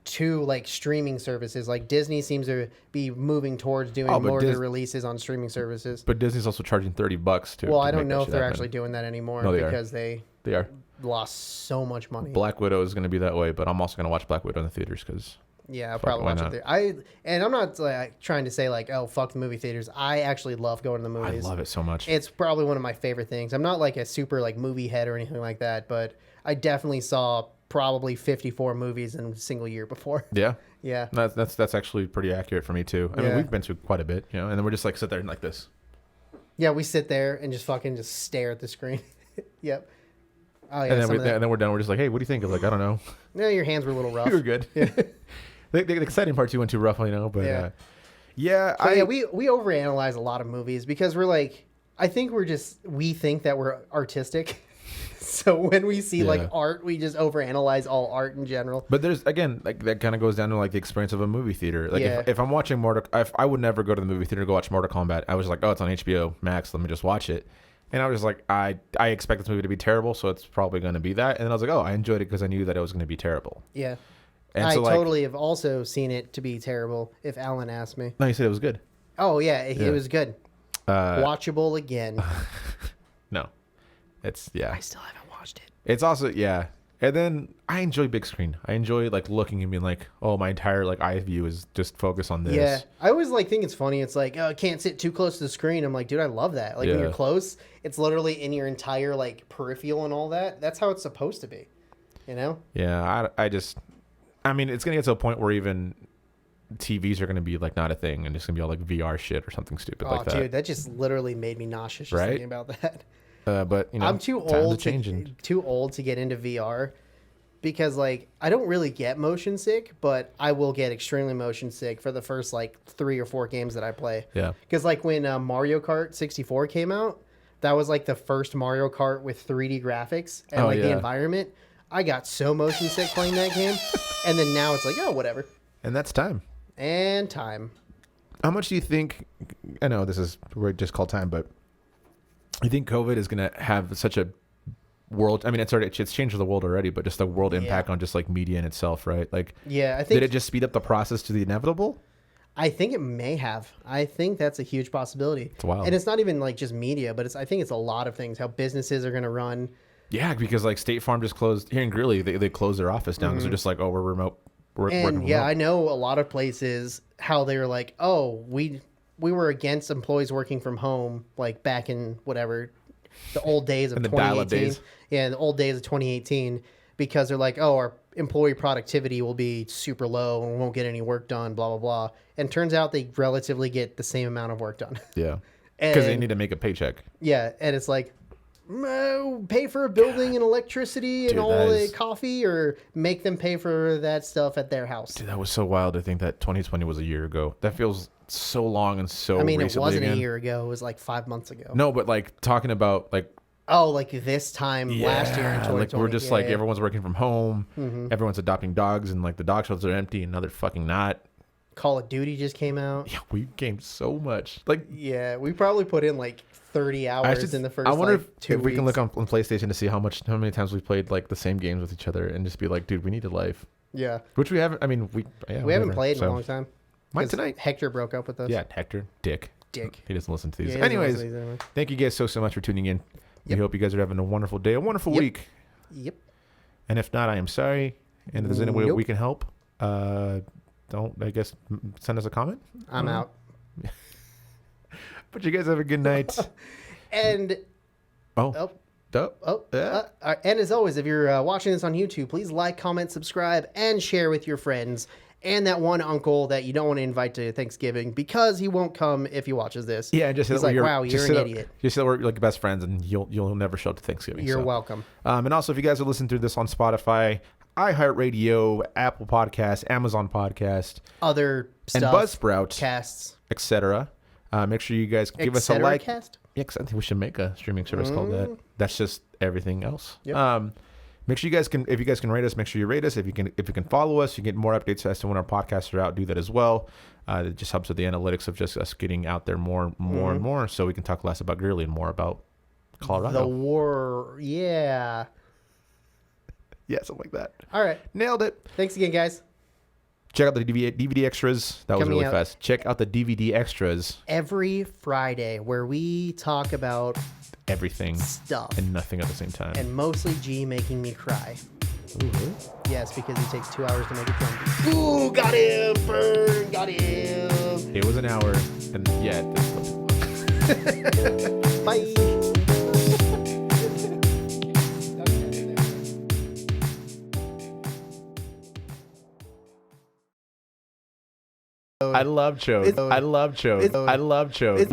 to like streaming services. Like Disney seems to be moving towards doing more of their releases on streaming services. But Disney's also charging $30 to. Well, I don't know if they're actually doing that anymore because they are lost so much money. Black Widow is going to be that way, but I'm also going to watch Black Widow in the theaters because. Yeah, I'll probably watch it there. I'm not like trying to say like, oh, fuck the movie theaters. I actually love going to the movies. I love it so much. It's probably one of my favorite things. I'm not like a super like movie head or anything like that, but I definitely saw probably 54 movies in a single year before. Yeah. Yeah. That's actually pretty accurate for me too. I mean, we've been to quite a bit, you know, and then we're just like sit there and like this. Yeah, we sit there and just fucking just stare at the screen. Yep. Oh yeah. And then we're done. We're just like, hey, what do you think? I'm like, I don't know. Yeah, your hands were a little rough. You were good. Yeah. The exciting part too went too rough, you know, but we overanalyze a lot of movies because we're like, I think we think that we're artistic. So when we see like art, we just overanalyze all art in general. But there's again, like that kind of goes down to like the experience of a movie theater. Like if I'm watching I would never go to the movie theater to go watch Mortal Kombat. I was like, oh, it's on HBO Max. Let me just watch it. And I was like, I expect this movie to be terrible, so it's probably going to be that. And then I was like, oh, I enjoyed it because I knew that it was going to be terrible. Yeah. And I totally have also seen it to be terrible if Alan asked me. No, you said it was good. Oh, yeah, it was good. Watchable again. No. I still haven't watched it. It's also, And then I enjoy big screen. I enjoy like looking and being like, oh, my entire like eye view is just focused on this. Yeah, I always like think it's funny. It's like, oh, I can't sit too close to the screen. I'm like, dude, I love that. Like when Yeah. you're close, it's literally in your entire like peripheral and all that. That's how it's supposed to be, you know? Yeah, I mean, it's gonna get to a point where even TVs are gonna be like not a thing, and it's gonna be all like VR shit or something stupid Oh, like that. dude, that just literally made me nauseous just Right? thinking about that. But you know, I'm too times old are changing. too old to get into VR because like I don't really get motion sick, but I will get extremely motion sick for the first like 3 or 4 games that I play. Yeah. Because like when Mario Kart 64 came out, that was like the first Mario Kart with 3D graphics and Oh, like the yeah. environment. I got so motion sick playing that game, and then now it's like, oh, whatever. And that's time. And time. How much do you think? I know we're just called time, but you think COVID is gonna have such a world? I mean, it's changed the world already, but just the world impact on just like media in itself, right? Like, Yeah, I think did it just speed up the process to the inevitable? I think it may have. I think that's a huge possibility. It's wild. And it's not even like just media, but I think it's a lot of things. How businesses are going to run. Yeah, because like State Farm just closed here in Greeley. They closed their office down because they're just like, oh, we're remote. We're working And yeah, remote. I know a lot of places how they're like, oh, we were against employees working from home, like back in whatever the old days of In the dial-up 2018. days. Yeah, the old days of 2018, because they're like, oh, our employee productivity will be super low and we won't get any work done, blah blah blah. And turns out they relatively get the same amount of work done. Yeah, because they And- need to make a paycheck. Yeah, and it's like, pay for a building and electricity and Dude, all that the is- coffee, or make them pay for that stuff at their house. Dude, that was so wild to think that 2020 was a year ago. That feels so long and so. I mean, it recently wasn't again. a year ago; it was like 5 months ago. No, but like talking about like Oh, like this time last year in 2020. like we're just Yeah, like yeah. everyone's working from home. Everyone's adopting dogs, and like the dog shelters are empty, and now they're fucking not. Call of Duty just came out. Yeah, we gamed so much. Like Yeah, we probably put in like 30 hours in the first. I wonder like, 2 if we can weeks. look on PlayStation to see how many times we played like the same games with each other, and just be like, dude, we need a life. Yeah, Which we haven't. I mean, we we haven't whatever. played in So, a long time. Might 'Cause tonight. Hector broke up with us. Yeah, Hector, Dick. He doesn't listen to these. Yeah, he doesn't Anyways, listen to these anyway. thank you guys so much for tuning in. We Yep. hope you guys are having a wonderful day, a wonderful Yep. week. Yep. And if not, I am sorry. And if there's any way Nope. we can help, don't, I guess, send us a comment. I'm out. But you guys have a good night. And Oh, dope. Yeah. And as always, if you're watching this on YouTube, please like, comment, subscribe, and share with your friends. And that one uncle that you don't want to invite to Thanksgiving because he won't come if he watches this. Yeah, and just say He's that like, you're, wow, just you're say an that- idiot. Just say that we're like best friends, and you'll never show up to Thanksgiving. You're so. welcome. And also, if you guys are listening to this on Spotify, iHeartRadio, Apple Podcast, Amazon Podcast, Other and stuff. Buzzsprout, Casts. etc. Make sure you guys give us a etc. like. Cast? Yeah, 'cause I think we should make a streaming service called that. That's just everything else. Yep. Make sure you guys can, if you guys can rate us, make sure you rate us. If you can follow us, you get more updates as to when our podcasts are out. Do that as well. It just helps with the analytics of just us getting out there more and more, so we can talk less about Greeley and more about Colorado. The war. Yeah. Yeah, something like that. All right. Nailed it. Thanks again, guys. Check out the DVD extras. That was Coming really out. fast. Check out the DVD extras. Every Friday where we talk about Everything stuff. and nothing at the same time. And mostly G making me cry. Ooh, really? Yes, because it takes 2 hours to make a drum beat. Ooh, got him! Burn! Got him! It was an hour, and yeah. Bye! I love Chode. I love Chode. I love Chode. It's-